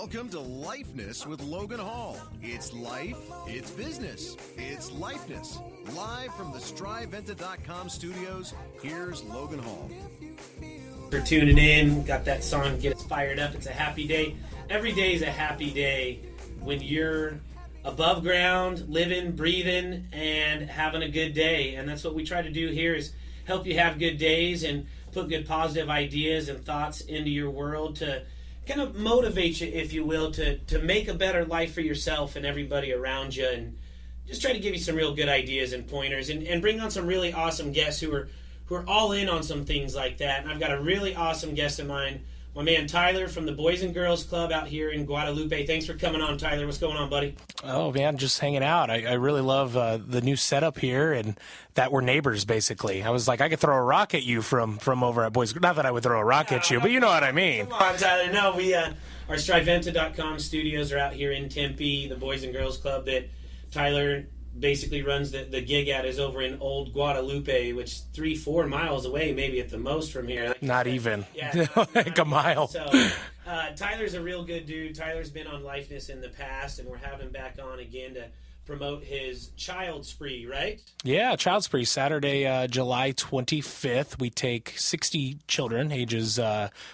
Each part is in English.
Welcome to Lifeness with Logan Hall. It's life, it's business, it's Lifeness. Live from the StriveVenta.com studios, here's Logan Hall. For tuning in, got that song, get us fired up. It's a happy day. Every day is a happy day when you're above ground, living, breathing, and having a good day. And that's what we try to do here, is help you have good days and put good positive ideas and thoughts into your world to kind of motivate you, if you will, to make a better life for yourself and everybody around you, and just try to give you some real good ideas and pointers, and bring on some really awesome guests who are all in on some things like that. And I've got a really awesome guest of mine, my man Tyler from the Boys and Girls Club out here in Guadalupe. Thanks for coming on, Tyler. What's going on, buddy? Oh, man, just hanging out. I really love the new setup here, and that we're neighbors, basically. I was like, I could throw a rock at you from over at Boys. Not that I would throw a rock at you, but you know what I mean. Come on, Tyler. No, we our StriveVenta.com studios are out here in Tempe. The Boys and Girls Club that Tyler basically runs the gig at is over in Old Guadalupe, which is 3-4 miles away, maybe at the most from here. Like not even. Yeah, like a mile. So Tyler's a real good dude. Tyler's been on Lifeness in the past, and we're having him back on again to promote his Child Spree, right? Yeah, Child Spree, Saturday, July 25th. We take 60 children, ages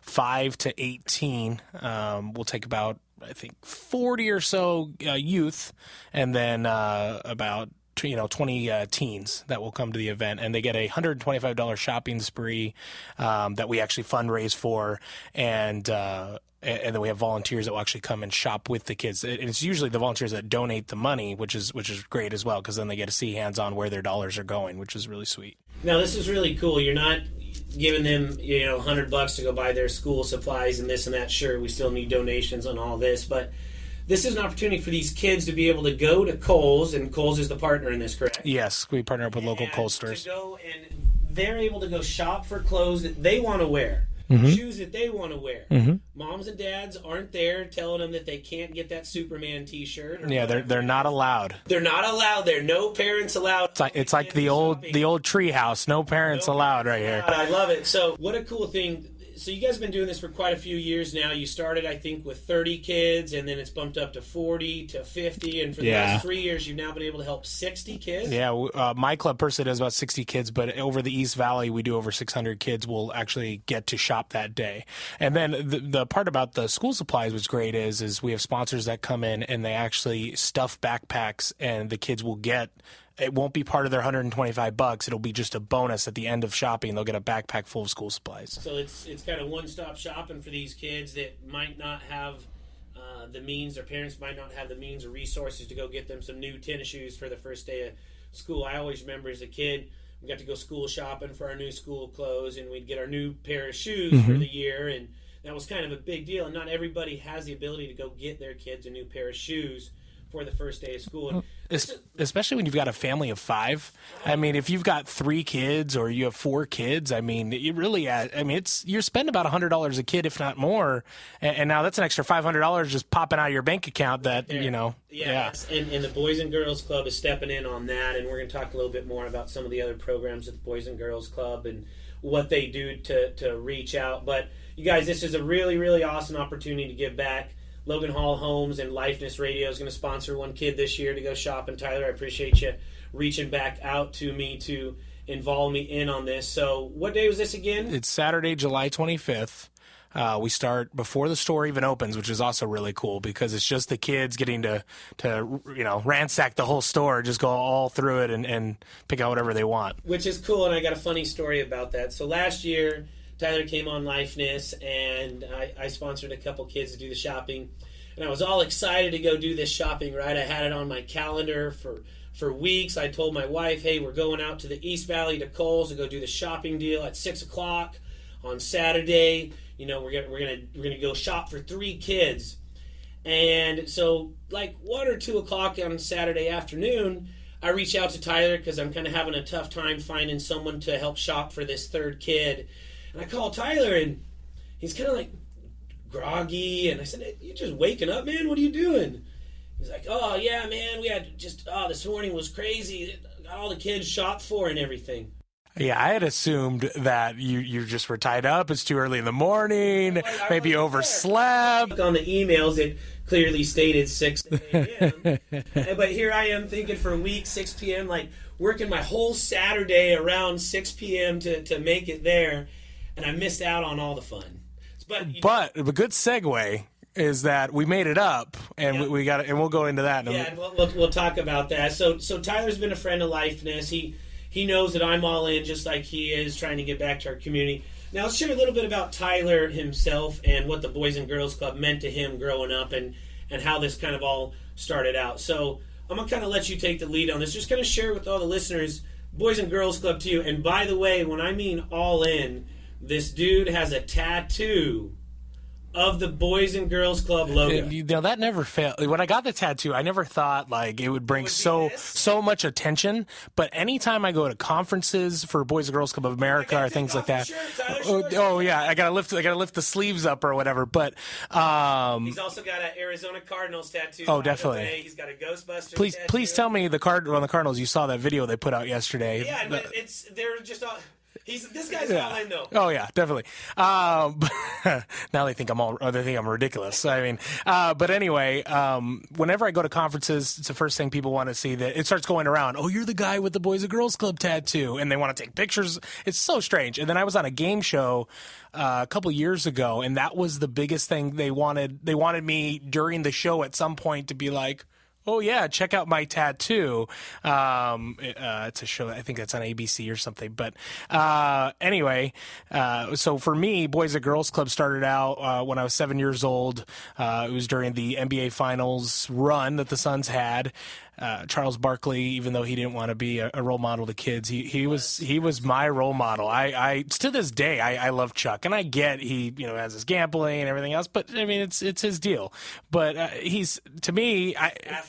5 to 18. We'll take about, I think, 40 or so youth, and then about 20 teens that will come to the event, and they get a $125 shopping spree that we actually fundraise for, and then we have volunteers that will actually come and shop with the kids. It's usually the volunteers that donate the money, which is great as well, because then they get to see hands-on where their dollars are going, which is really sweet. Now, this is really cool. You're not giving them, $100 to go buy their school supplies and this and that. Sure, we still need donations on all this, but this is an opportunity for these kids to be able to go to Kohl's, and Kohl's is the partner in this, correct? Yes, we partner up with local Kohl's stores. To go, and they're able to go shop for clothes that they want to wear, shoes that they want to wear. Moms and dads aren't there telling them that they can't get that Superman T-shirt. Yeah, they're not allowed. They're not allowed there. No parents allowed. It's like the old tree house. No parents allowed right here. I love it. So what a cool thing. So you guys have been doing this for quite a few years now. You started, I think, with 30 kids, and then it's bumped up to 40 to 50, and for the last 3 years, you've now been able to help 60 kids? Yeah, my club personally does about 60 kids, but over the East Valley, we do over 600 kids will actually get to shop that day. And then the part about the school supplies what's great is we have sponsors that come in, and they actually stuff backpacks, and the kids will get... It won't be part of their $125. It'll be just a bonus at the end of shopping. They'll get a backpack full of school supplies. So it's kind of one-stop shopping for these kids that might not have the means. Their parents might not have the means or resources to go get them some new tennis shoes for the first day of school. I always remember as a kid, we got to go school shopping for our new school clothes, and we'd get our new pair of shoes for the year, and that was kind of a big deal. And not everybody has the ability to go get their kids a new pair of shoes for the first day of school. Especially when you've got a family of 5. I mean, if you've got 3 kids or you have 4 kids, I mean, you really, you're spending about $100 a kid, if not more. And now that's an extra $500 just popping out of your bank account that, Yeah. And the Boys and Girls Club is stepping in on that. And we're going to talk a little bit more about some of the other programs at the Boys and Girls Club and what they do to reach out. But you guys, this is a really, really awesome opportunity to give back. Logan Hall Homes and Lifeness Radio is going to sponsor one kid this year to go shop. And Tyler, I appreciate you reaching back out to me to involve me in on this. So what day was this again? It's Saturday, July 25th. We start before the store even opens, which is also really cool because it's just the kids getting to ransack the whole store, just go all through it and pick out whatever they want. Which is cool, and I got a funny story about that. So last year, Tyler came on Lifeness, and I sponsored a couple kids to do the shopping. And I was all excited to go do this shopping, right? I had it on my calendar for weeks. I told my wife, hey, we're going out to the East Valley to Kohl's to go do the shopping deal at 6 o'clock on Saturday. We're gonna go shop for 3 kids. And so like 1 or 2 o'clock on Saturday afternoon, I reach out to Tyler because I'm kind of having a tough time finding someone to help shop for this 3rd kid. And I call Tyler, and he's kind of like groggy. And I said, hey, you just waking up, man? What are you doing? He's like, oh, yeah, man, we had this morning was crazy. Got all the kids shopped for and everything. Yeah, I had assumed that you just were tied up. It's too early in the morning. Maybe overslept. On the emails, it clearly stated 6 a.m. But here I am thinking for a week, 6 p.m., like working my whole Saturday around 6 p.m. to make it there, and I missed out on all the fun. But a good segue is that we made it up, and we got it, and we'll go into that. Yeah, we'll talk about that. So Tyler's been a friend of Lifeness. He knows that I'm all in, just like he is, trying to get back to our community. Now, let's share a little bit about Tyler himself and what the Boys and Girls Club meant to him growing up and how this kind of all started out. So I'm going to kind of let you take the lead on this. Just kind of share with all the listeners, Boys and Girls Club to you. And by the way, when I mean all in, this dude has a tattoo of the Boys and Girls Club logo. That never failed. When I got the tattoo, I never thought like it would bring so much attention. But anytime I go to conferences for Boys and Girls Club of America or things like that, yeah, I gotta lift the sleeves up or whatever. But he's also got an Arizona Cardinals tattoo. Oh, definitely. He's got a Ghostbusters. Please tell me on the Cardinals. You saw that video they put out yesterday. Yeah, but they're just all. This guy's all in though. Oh yeah, definitely. Now they think I'm ridiculous. I mean, but anyway, whenever I go to conferences, it's the first thing people want to see. That it starts going around. Oh, you're the guy with the Boys and Girls Club tattoo, and they want to take pictures. It's so strange. And then I was on a game show a couple years ago, and that was the biggest thing they wanted. They wanted me during the show at some point to be like, oh, yeah, check out my tattoo. It's a show, I think that's on ABC or something. But anyway, so for me, Boys and Girls Club started out when I was 7 years old. It was during the NBA Finals run that the Suns had. Charles Barkley, even though he didn't want to be a role model to kids, he was my role model. I to this day I love Chuck, and I get he has his gambling and everything else, but I mean it's his deal. But he's, to me,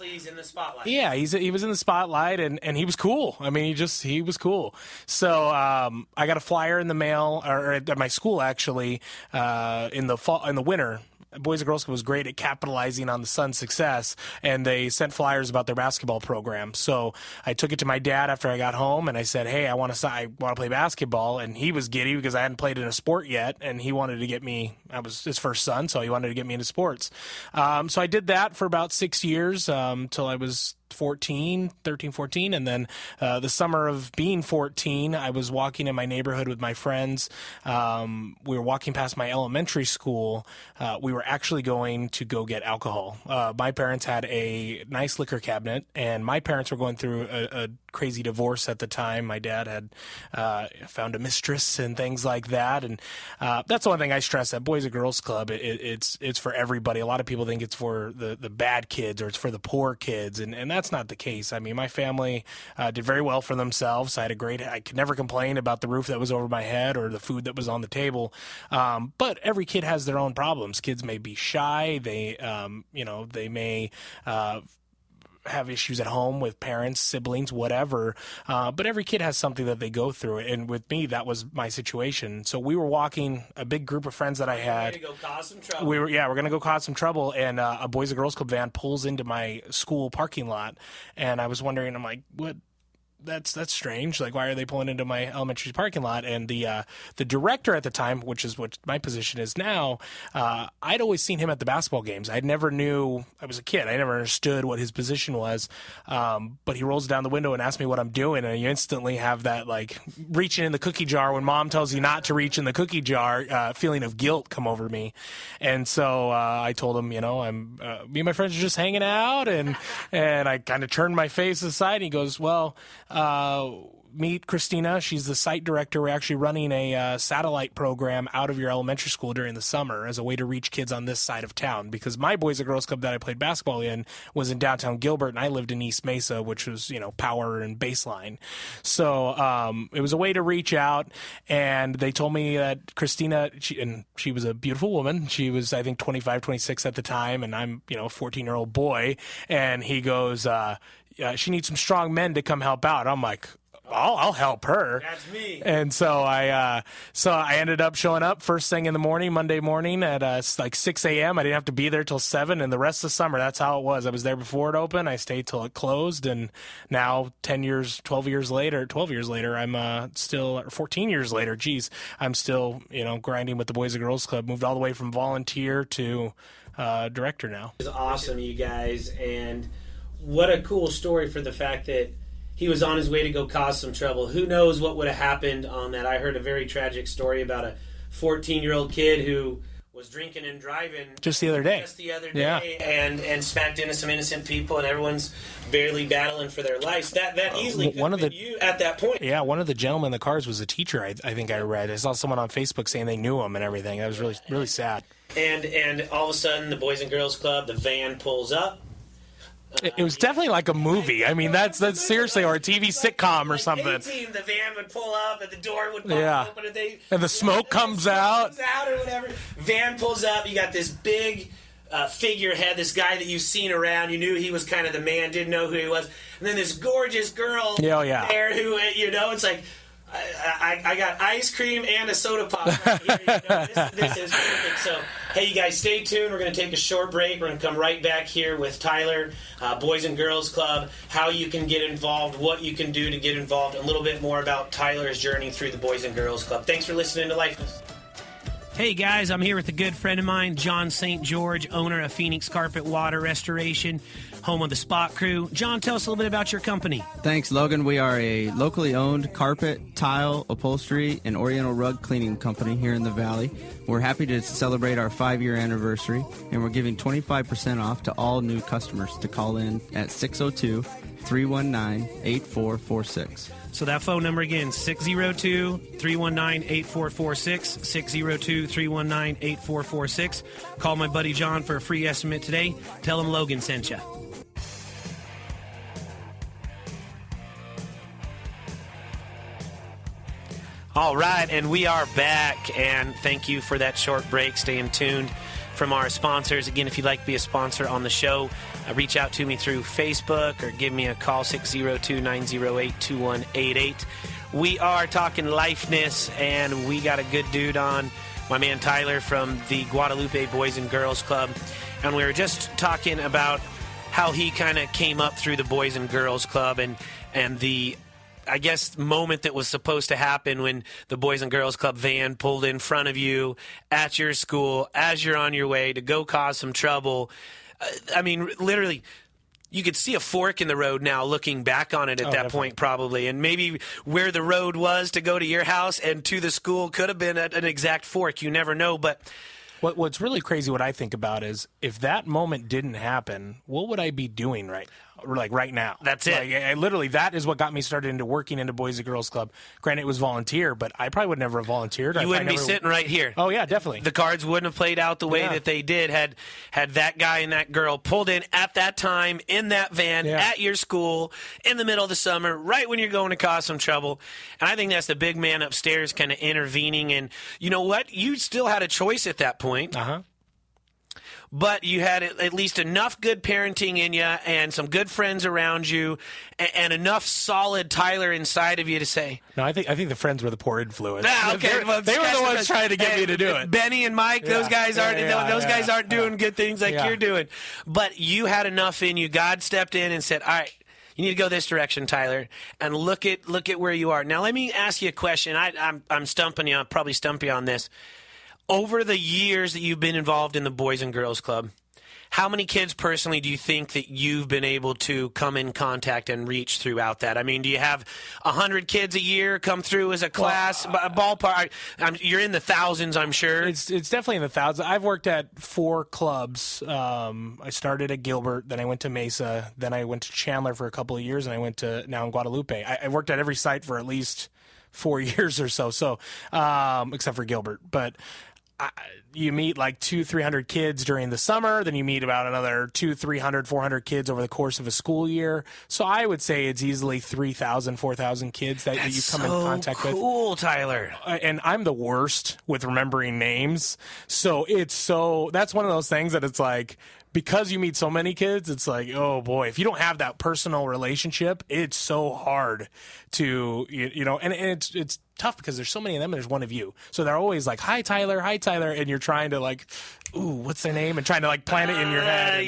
he's in the spotlight. Yeah, he was in the spotlight, and he was cool. I mean he was cool. So I got a flyer in the mail, or at my school actually, in the winter. Boys and Girls Club was great at capitalizing on the Suns' success, and they sent flyers about their basketball program. So I took it to my dad after I got home, and I said, "Hey, I want to play basketball." And he was giddy because I hadn't played in a sport yet, and he wanted to get me. I was his first son, so he wanted to get me into sports. So I did that for about 6 years till I was 13, 14, and then the summer of being 14, I was walking in my neighborhood with my friends. We were walking past my elementary school. We were actually going to go get alcohol. My parents had a nice liquor cabinet, and my parents were going through a crazy divorce at the time. My dad had found a mistress and things like that, and that's the one thing I stress at Boys and Girls Club. It's for everybody. A lot of people think it's for the bad kids or it's for the poor kids, and that's not the case. I mean, my family did very well for themselves. I could never complain about the roof that was over my head or the food that was on the table. But every kid has their own problems. Kids may be shy. They may have issues at home with parents, siblings, whatever. But every kid has something that they go through. And with me, that was my situation. So we were walking, a big group of friends that I had. We're going to go cause some trouble. We're going to go cause some trouble. And a Boys and Girls Club van pulls into my school parking lot. And I was wondering, I'm like, what? That's strange. Like, why are they pulling into my elementary parking lot? And the director at the time, which is what my position is now, I'd always seen him at the basketball games. I was a kid. I never understood what his position was. But he rolls down the window and asks me what I'm doing, and you instantly have that, like, reaching in the cookie jar when mom tells you not to reach in the cookie jar, feeling of guilt come over me. And so I told him, me and my friends are just hanging out, and I kind of turned my face aside, and he goes, well, meet Christina. She's the site director. We're actually running a satellite program out of your elementary school during the summer as a way to reach kids on this side of town, because my Boys and Girls Club that I played basketball in was in downtown Gilbert, and I lived in East Mesa, which was, power and baseline. So it was a way to reach out, and they told me that Christina, she was a beautiful woman. She was, I think, 25, 26 at the time, and I'm, a 14-year-old boy, and he goes, she needs some strong men to come help out. I'm like, I'll help her. That's me. And so I ended up showing up first thing in the morning, Monday morning at like 6 a.m. I didn't have to be there till 7. And the rest of the summer, that's how it was. I was there before it opened. I stayed till it closed. And now 12 years later, I'm still, or 14 years later, geez, I'm still, grinding with the Boys and Girls Club. Moved all the way from volunteer to director now. It's awesome, you guys. And what a cool story for the fact that he was on his way to go cause some trouble. Who knows what would have happened on that? I heard a very tragic story about a 14-year-old kid who was drinking and driving just the other day, yeah. and smacked into some innocent people, and everyone's barely battling for their lives. That easily could have been you at that point. Yeah, one of the gentlemen in the cars was a teacher. I think I read. I saw someone on Facebook saying they knew him and everything. That was really, really sad. And all of a sudden, the Boys and Girls Club, the van pulls up. It was definitely like a movie. I mean, that's seriously, or a TV sitcom or something. The van would pull up and the door would pop open and the smoke comes out or whatever. Van pulls up. You got this big figurehead, this guy that you've seen around. You knew he was kind of the man, didn't know who he was. And then this gorgeous girl there who, it's like, I got ice cream and a soda pop right here. This is perfect. So, hey, you guys, stay tuned. We're going to take a short break. We're going to come right back here with Tyler, Boys and Girls Club, how you can get involved, what you can do to get involved, a little bit more about Tyler's journey through the Boys and Girls Club. Thanks for listening to Lifeness. Hey guys, I'm here with a good friend of mine, John St. George, owner of Phoenix Carpet Water Restoration, home of the Spot Crew. John, tell us a little bit about your company. Thanks, Logan. We are a locally owned carpet, tile, upholstery, and oriental rug cleaning company here in the Valley. We're happy to celebrate our 5-year anniversary, and we're giving 25% off to all new customers to call in at 602-319-8446. So that phone number again, 602-319-8446, 602-319-8446. Call my buddy John for a free estimate today. Tell him Logan sent you. All right, and we are back, and thank you for that short break. Staying tuned from our sponsors. Again, if you'd like to be a sponsor on the show, reach out to me through Facebook or give me a call, 602-908-2188. We are talking Lifeness, and we got a good dude on, my man Tyler from the Guadalupe Boys and Girls Club. And we were just talking about how he kind of came up through the Boys and Girls Club and the, I guess, moment that was supposed to happen when the Boys and Girls Club van pulled in front of you at your school as you're on your way to go cause some trouble. I mean, literally, you could see a fork in the road now looking back on it at that point probably. And maybe where the road was to go to your house and to the school could have been at an exact fork. You never know. But what's really crazy, what I think about is if that moment didn't happen, what would I be doing right now? That's it. I literally, that is what got me started into working into Boys and Girls Club. Granted, it was volunteer, but I probably would never have volunteered. You wouldn't be sitting right here. Oh, yeah, definitely. The cards wouldn't have played out the way that they did had that guy and that girl pulled in at that time in that van at your school in the middle of the summer, right when you're going to cause some trouble. And I think that's the big man upstairs kind of intervening. And you know what? You still had a choice at that point. Uh-huh. But you had at least enough good parenting in you and some good friends around you and enough solid Tyler inside of you to say. No, I think the friends were the poor influence. Okay. They were the ones trying to get me to do it. Benny and Mike, those guys aren't doing good things like you're doing. But you had enough in you. God stepped in and said, all right, you need to go this direction, Tyler, and look at where you are. Now, let me ask you a question. I'm stumping you. I'll probably stump you on this. Over the years that you've been involved in the Boys and Girls Club, how many kids personally do you think that you've been able to come in contact and reach throughout that? I mean, do you have 100 kids a year come through as a class, ballpark? You're in the thousands, I'm sure. It's definitely in the thousands. I've worked at 4 clubs. I started at Gilbert, then I went to Mesa, then I went to Chandler for a couple of years, and I went to now in Guadalupe. I worked at every site for at least 4 years or so, except for Gilbert. But you meet like 200-300 kids during the summer, then you meet about another 200-400 kids over the course of a school year. So I would say it's easily 3,000-4,000 kids that you come in contact with. Cool, Tyler. And I'm the worst with remembering names. So that's one of those things that it's like, because you meet so many kids, it's like, oh boy, if you don't have that personal relationship, it's so hard to, and it's tough because there's so many of them and there's one of you. So they're always like, hi, Tyler. And you're trying to like, ooh, what's their name? And trying to like plan it in your head.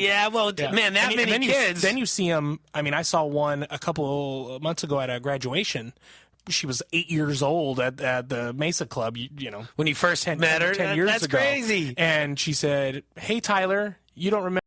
Man, many kids. Then you see them. I mean, I saw one a couple months ago at a graduation. She was 8 years old at the Mesa Club, when you first met her. 10 years that's ago. Crazy. And she said, hey, Tyler, you don't remember